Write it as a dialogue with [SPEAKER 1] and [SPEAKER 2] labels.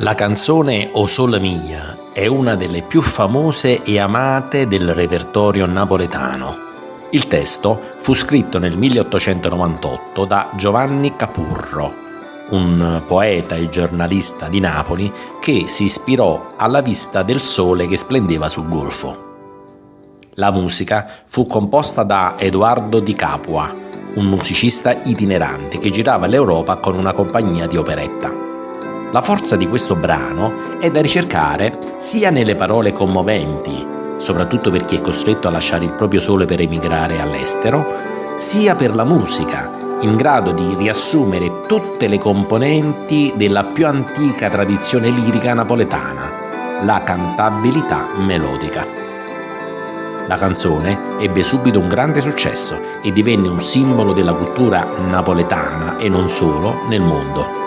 [SPEAKER 1] La canzone O Sole Mia è una delle più famose e amate del repertorio napoletano. Il testo fu scritto nel 1898 da Giovanni Capurro, un poeta e giornalista di Napoli che si ispirò alla vista del sole che splendeva sul golfo. La musica fu composta da Edoardo Di Capua, un musicista itinerante che girava l'Europa con una compagnia di operetta. La forza di questo brano è da ricercare sia nelle parole commoventi, soprattutto per chi è costretto a lasciare il proprio sole per emigrare all'estero, sia per la musica, in grado di riassumere tutte le componenti della più antica tradizione lirica napoletana, la cantabilità melodica. La canzone ebbe subito un grande successo e divenne un simbolo della cultura napoletana e non solo nel mondo.